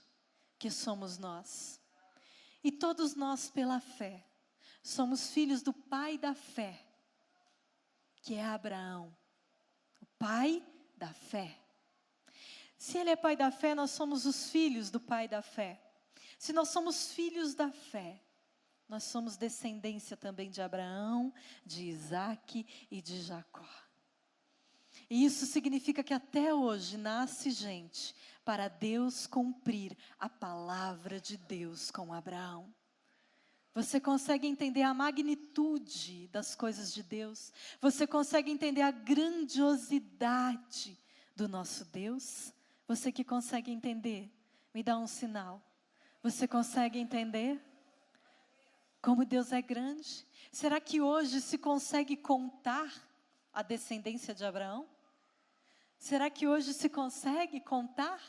que somos nós. E todos nós, pela fé, somos filhos do pai da fé, que é Abraão, o pai da fé. Se ele é pai da fé, nós somos os filhos do pai da fé. Se nós somos filhos da fé, nós somos descendência também de Abraão, de Isaac e de Jacó. E isso significa que até hoje nasce gente para Deus cumprir a palavra de Deus com Abraão. Você consegue entender a magnitude das coisas de Deus? Você consegue entender a grandiosidade do nosso Deus? Você que consegue entender, me dá um sinal. Você consegue entender como Deus é grande? Será que hoje se consegue contar a descendência de Abraão? Será que hoje se consegue contar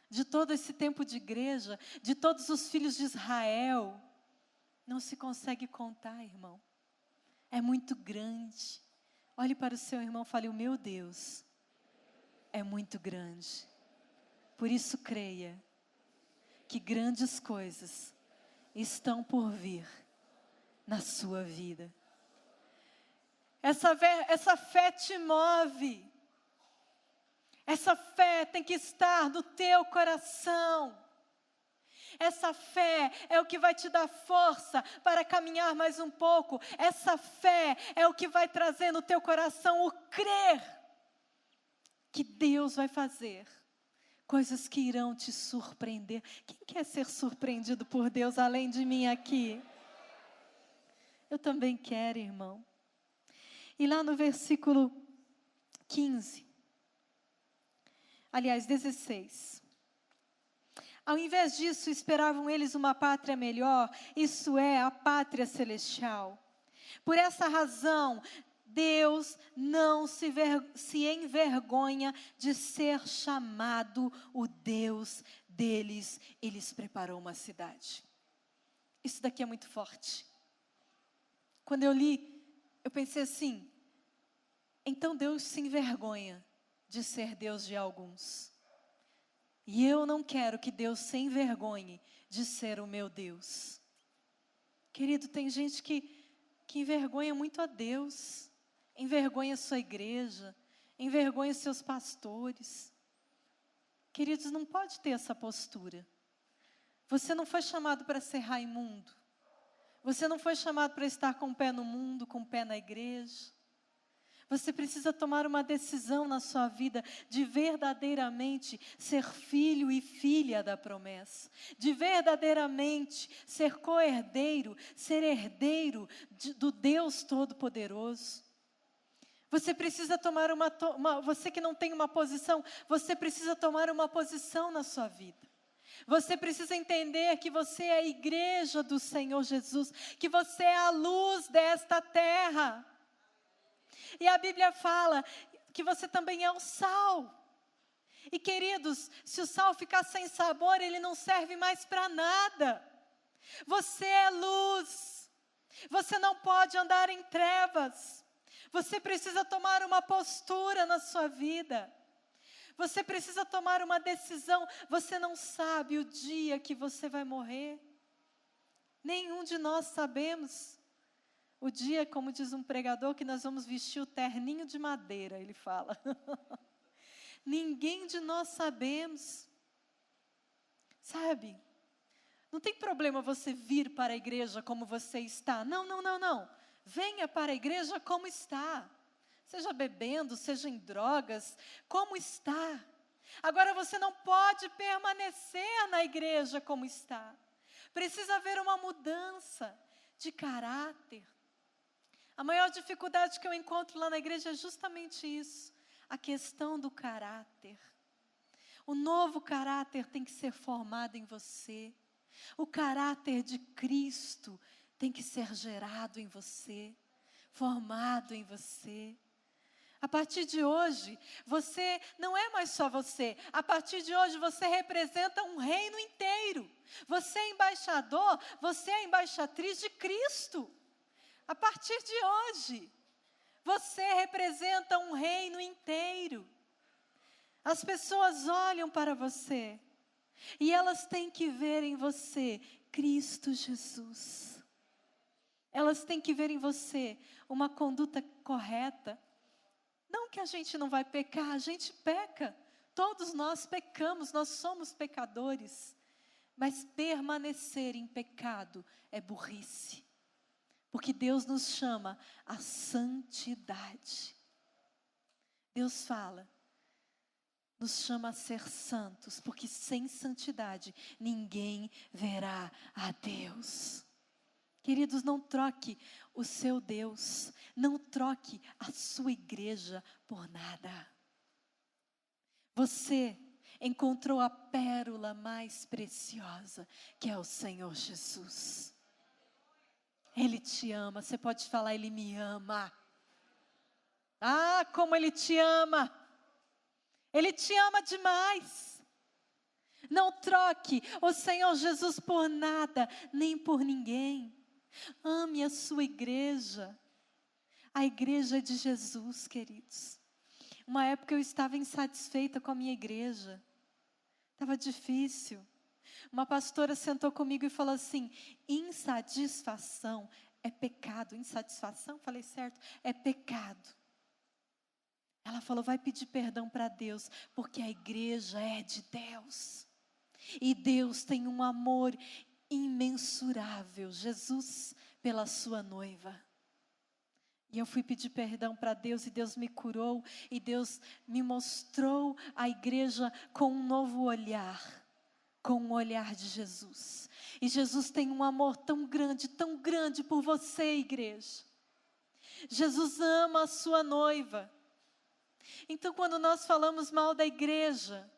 de todo esse tempo de igreja, de todos os filhos de Israel? Não se consegue contar, irmão. É muito grande. Olhe para o seu irmão e fale: o meu Deus é muito grande. Por isso creia que grandes coisas estão por vir na sua vida. Essa fé te move. Essa fé tem que estar no teu coração. Essa fé é o que vai te dar força para caminhar mais um pouco. Essa fé é o que vai trazer no teu coração o crer que Deus vai fazer coisas que irão te surpreender. Quem quer ser surpreendido por Deus além de mim aqui? Eu também quero, irmão. E lá no versículo 15, aliás, 16. Ao invés disso, esperavam eles uma pátria melhor, isso é, a pátria celestial. Por essa razão, Deus não se envergonha de ser chamado o Deus deles. Ele lhes preparou uma cidade. Isso daqui é muito forte. Quando eu li, eu pensei assim: então Deus se envergonha de ser Deus de alguns. E eu não quero que Deus se envergonhe de ser o meu Deus. Querido, tem gente que envergonha muito a Deus, envergonha a sua igreja, envergonha os seus pastores. Queridos, não pode ter essa postura. Você não foi chamado para ser Raimundo. Você não foi chamado para estar com o pé no mundo, com o pé na igreja. Você precisa tomar uma decisão na sua vida de verdadeiramente ser filho e filha da promessa. De verdadeiramente ser co-herdeiro, ser herdeiro do Deus Todo-Poderoso. Você precisa tomar você que não tem uma posição, você precisa tomar uma posição na sua vida. Você precisa entender que você é a igreja do Senhor Jesus, que você é a luz desta terra. E a Bíblia fala que você também é o sal. E queridos, se o sal ficar sem sabor, ele não serve mais para nada. Você é luz. Você não pode andar em trevas. Você precisa tomar uma postura na sua vida. Você precisa tomar uma decisão. Você não sabe o dia que você vai morrer. Nenhum de nós sabemos. O dia, como diz um pregador, que nós vamos vestir o terninho de madeira, ele fala. Ninguém de nós sabemos. Sabe? Não tem problema você vir para a igreja como você está. Não. Venha para a igreja como está. Seja bebendo, seja em drogas, como está. Agora você não pode permanecer na igreja como está. Precisa haver uma mudança de caráter. A maior dificuldade que eu encontro lá na igreja é justamente isso, a questão do caráter. O novo caráter tem que ser formado em você. O caráter de Cristo tem que ser gerado em você, formado em você. A partir de hoje, você não é mais só você. A partir de hoje, você representa um reino inteiro. Você é embaixador, você é embaixatriz de Cristo. A partir de hoje, você representa um reino inteiro. As pessoas olham para você e elas têm que ver em você Cristo Jesus. Elas têm que ver em você uma conduta correta. Não que a gente não vai pecar, a gente peca. Todos nós pecamos, nós somos pecadores. Mas permanecer em pecado é burrice. Porque Deus nos chama à santidade. Deus fala, nos chama a ser santos, porque sem santidade ninguém verá a Deus. Queridos, não troque o seu Deus, não troque a sua igreja por nada. Você encontrou a pérola mais preciosa, que é o Senhor Jesus. Ele te ama, você pode falar, Ele me ama. Ah, como Ele te ama! Ele te ama demais. Não troque o Senhor Jesus por nada, nem por ninguém. Ame a sua igreja. A igreja é de Jesus, queridos. Uma época eu estava insatisfeita com a minha igreja. Estava difícil. Uma pastora sentou comigo e falou assim: insatisfação é pecado. Insatisfação, falei certo? É pecado. Ela falou, vai pedir perdão para Deus, porque a igreja é de Deus. E Deus tem um amor imensurável, Jesus, pela sua noiva. E eu fui pedir perdão para Deus, e Deus me curou, e Deus me mostrou a igreja com um novo olhar, com o olhar de Jesus. E Jesus tem um amor tão grande por você, igreja. Jesus ama a sua noiva. Então, quando nós falamos mal da igreja,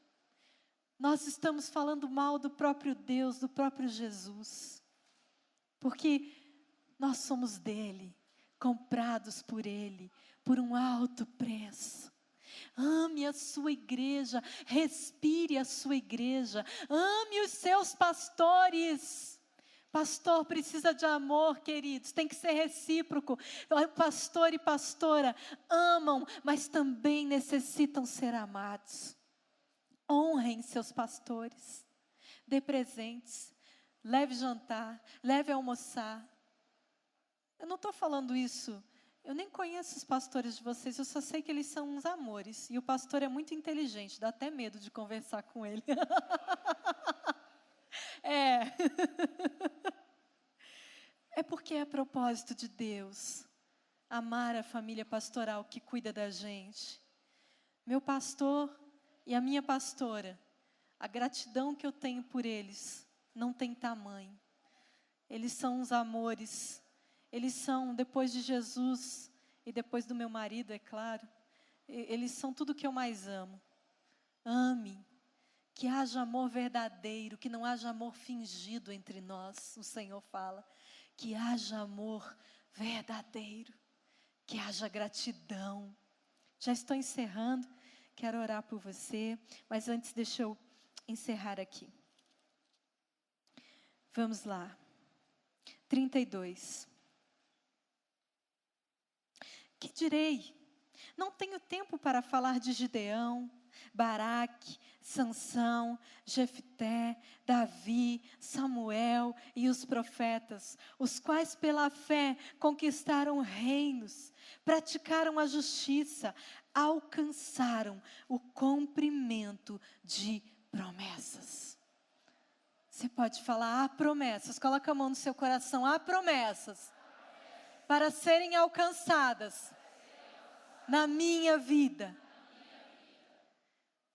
nós estamos falando mal do próprio Deus, do próprio Jesus. Porque nós somos dele, comprados por ele, por um alto preço. Ame a sua igreja, respire a sua igreja, ame os seus pastores. Pastor precisa de amor, queridos, tem que ser recíproco. O pastor e pastora amam, mas também necessitam ser amados. Honrem seus pastores, dê presentes, leve jantar, leve almoçar. Eu não estou falando isso, eu nem conheço os pastores de vocês, eu só sei que eles são uns amores. E o pastor é muito inteligente, dá até medo de conversar com ele. É porque é propósito de Deus amar a família pastoral que cuida da gente. Meu pastor e a minha pastora, a gratidão que eu tenho por eles não tem tamanho. Eles são uns amores. Eles são, depois de Jesus e depois do meu marido, é claro, eles são tudo que eu mais amo. Ame. Que haja amor verdadeiro, que não haja amor fingido entre nós, o Senhor fala. Que haja amor verdadeiro, que haja gratidão. Já estou encerrando, quero orar por você, mas antes deixa eu encerrar aqui. Vamos lá. 32. Que direi? Não tenho tempo para falar de Gideão, Baraque, Sansão, Jefté, Davi, Samuel e os profetas, os quais pela fé conquistaram reinos, praticaram a justiça, alcançaram o cumprimento de promessas. Você pode falar, há promessas, coloca a mão no seu coração, há promessas para serem alcançadas na minha vida.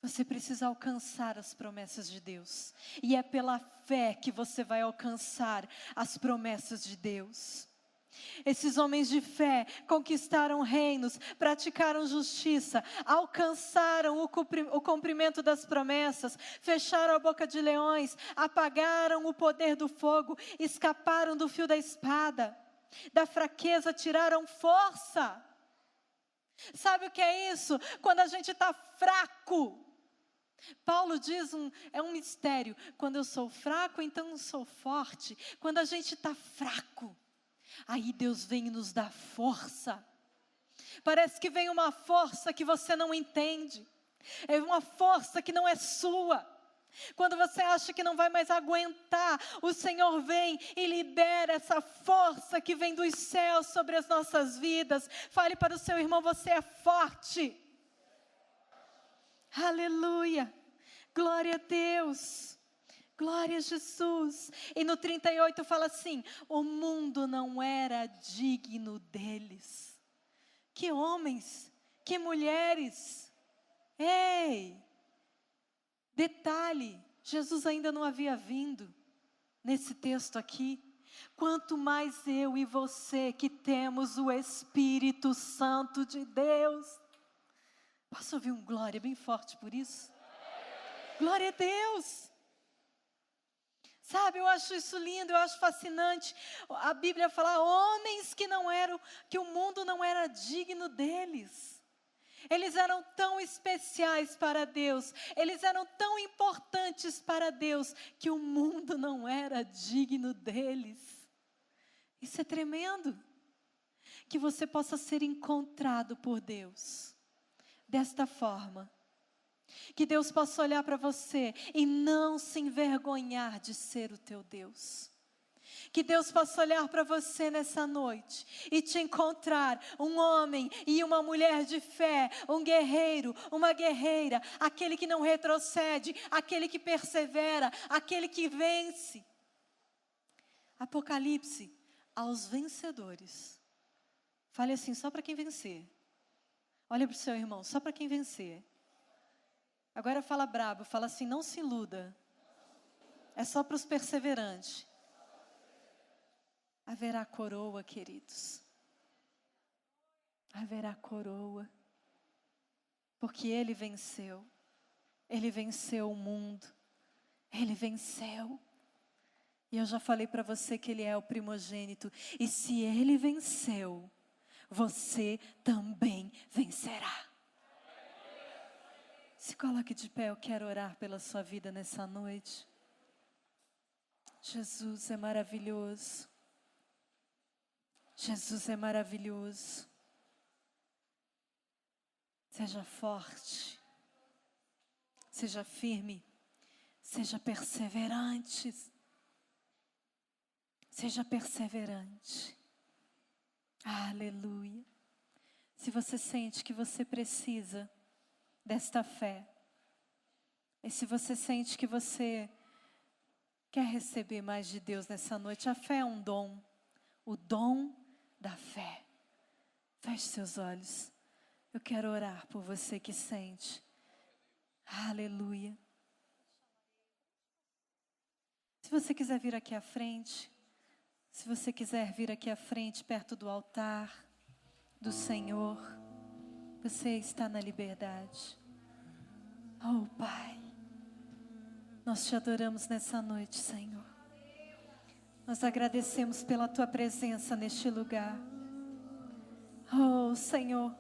Você precisa alcançar as promessas de Deus. E é pela fé que você vai alcançar as promessas de Deus. Esses homens de fé conquistaram reinos, praticaram justiça, alcançaram o cumprimento das promessas, fecharam a boca de leões, apagaram o poder do fogo, escaparam do fio da espada, da fraqueza tiraram força. Sabe o que é isso? Quando a gente está fraco. Paulo diz, é um mistério, quando eu sou fraco, então eu sou forte. Quando a gente está fraco, aí Deus vem e nos dá força. Parece que vem uma força que você não entende. É uma força que não é sua. Quando você acha que não vai mais aguentar, o Senhor vem e libera essa força que vem dos céus sobre as nossas vidas. Fale para o seu irmão, você é forte. Aleluia. Glória a Deus. Glória a Jesus. E no 38 fala assim: o mundo não era digno deles. Que homens, que mulheres. Ei! Detalhe, Jesus ainda não havia vindo nesse texto aqui. Quanto mais eu e você que temos o Espírito Santo de Deus. Posso ouvir um glória bem forte por isso? Glória a Deus! Sabe, eu acho isso lindo, eu acho fascinante. A Bíblia fala, homens que o mundo não era digno deles. Eles eram tão especiais para Deus, eles eram tão importantes para Deus, que o mundo não era digno deles. Isso é tremendo. Que você possa ser encontrado por Deus, desta forma. Que Deus possa olhar para você e não se envergonhar de ser o teu Deus. Que Deus possa olhar para você nessa noite e te encontrar um homem e uma mulher de fé, um guerreiro, uma guerreira, aquele que não retrocede, aquele que persevera, aquele que vence. Apocalipse aos vencedores. Fale assim, só para quem vencer. Olha para o seu irmão, só para quem vencer. Agora fala brabo, fala assim, não se iluda. É só para os perseverantes. Haverá coroa, queridos. Haverá coroa. Porque Ele venceu. Ele venceu o mundo. Ele venceu. E eu já falei para você que Ele é o primogênito. E se Ele venceu, você também vencerá. Se coloque de pé, eu quero orar pela sua vida nessa noite. Jesus é maravilhoso. Jesus é maravilhoso. Seja forte, seja firme, seja perseverante. Seja perseverante. Aleluia. Se você sente que você precisa desta fé, e se você sente que você quer receber mais de Deus nessa noite, a fé é um dom, o dom da fé. Feche seus olhos. Eu quero orar por você que sente. Aleluia. Se você quiser vir aqui à frente, se você quiser vir aqui à frente, perto do altar do Senhor, você está na liberdade. Oh Pai, nós te adoramos nessa noite, Senhor. Nós agradecemos pela Tua presença neste lugar. Oh Senhor,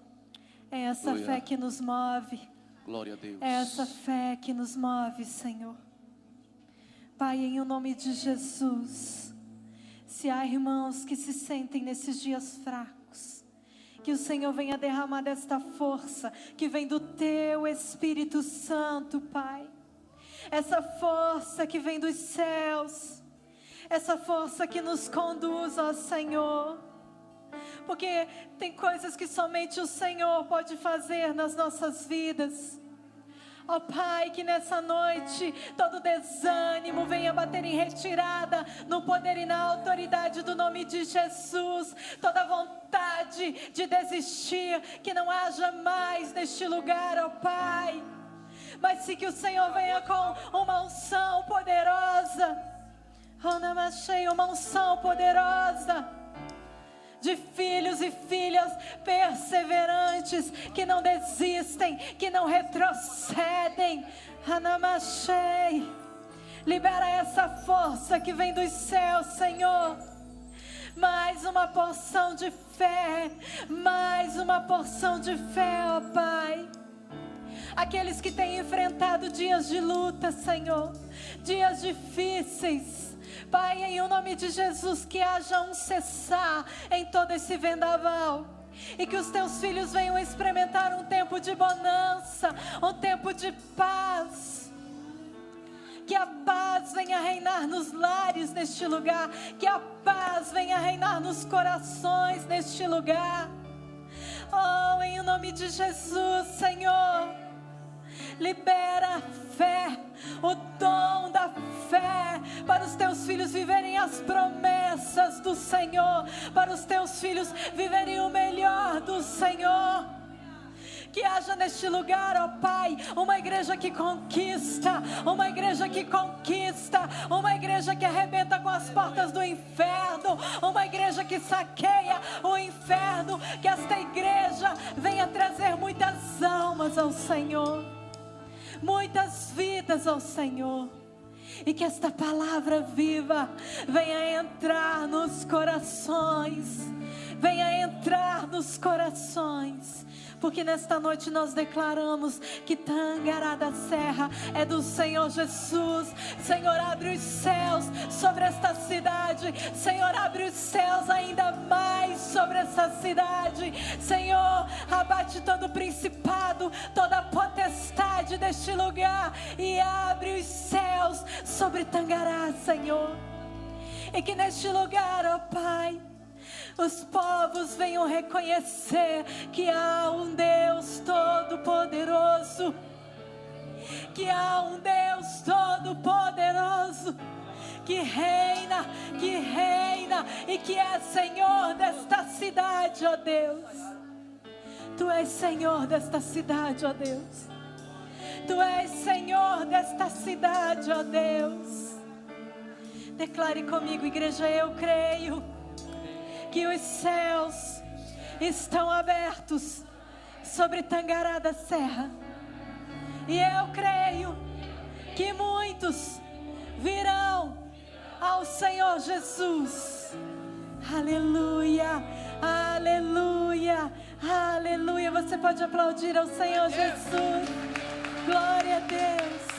é essa fé que nos move. Glória a Deus. É essa fé que nos move, Senhor. Pai, em o nome de Jesus, se há irmãos que se sentem nesses dias fracos, que o Senhor venha derramar desta força que vem do Teu Espírito Santo, Pai. Essa força que vem dos céus, essa força que nos conduz, ó Senhor. Porque tem coisas que somente o Senhor pode fazer nas nossas vidas. Ó Pai, que nessa noite todo desânimo venha bater em retirada no poder e na autoridade do nome de Jesus. Toda vontade de desistir, que não haja mais neste lugar, ó Pai. Mas sim que o Senhor venha com uma unção poderosa. Uma unção poderosa. de filhos e filhas perseverantes, que não desistem, que não retrocedem. Hanamashei. Libera essa força que vem dos céus, Senhor. Mais uma porção de fé, mais uma porção de fé, ó Pai. Aqueles que têm enfrentado dias de luta, Senhor, dias difíceis, Pai, em o nome de Jesus, que haja um cessar em todo esse vendaval, e que os teus filhos venham experimentar um tempo de bonança, um tempo de paz. Que a paz venha reinar nos lares neste lugar, que a paz venha reinar nos corações neste lugar. Oh, em o nome de Jesus, Senhor, libera a fé, o dom da fé, para os teus filhos viverem as promessas do Senhor, para os teus filhos viverem o melhor do Senhor. Que haja neste lugar, ó Pai, uma igreja que conquista, uma igreja que conquista, uma igreja que arrebenta com as portas do inferno, uma igreja que saqueia o inferno. Que esta igreja venha trazer muitas almas ao Senhor, muitas vidas ao Senhor, e que esta palavra viva venha entrar nos corações, venha entrar nos corações. Porque nesta noite nós declaramos que Tangará da Serra é do Senhor Jesus. Senhor, abre os céus sobre esta cidade. Senhor, abre os céus ainda mais sobre essa cidade. Senhor, abate todo principado, toda potestade deste lugar, e abre os céus sobre Tangará, Senhor. E que neste lugar, ó Pai, os povos venham reconhecer que há um Deus todo-poderoso, que há um Deus todo-poderoso, que reina e que é Senhor desta cidade, ó Deus. Tu és Senhor desta cidade, ó Deus. Tu és Senhor desta cidade, ó Deus. Declare comigo, igreja, eu creio que os céus estão abertos sobre Tangará da Serra. E eu creio que muitos virão ao Senhor Jesus. Aleluia, aleluia, aleluia. Você pode aplaudir ao Senhor Jesus. Glória a Deus.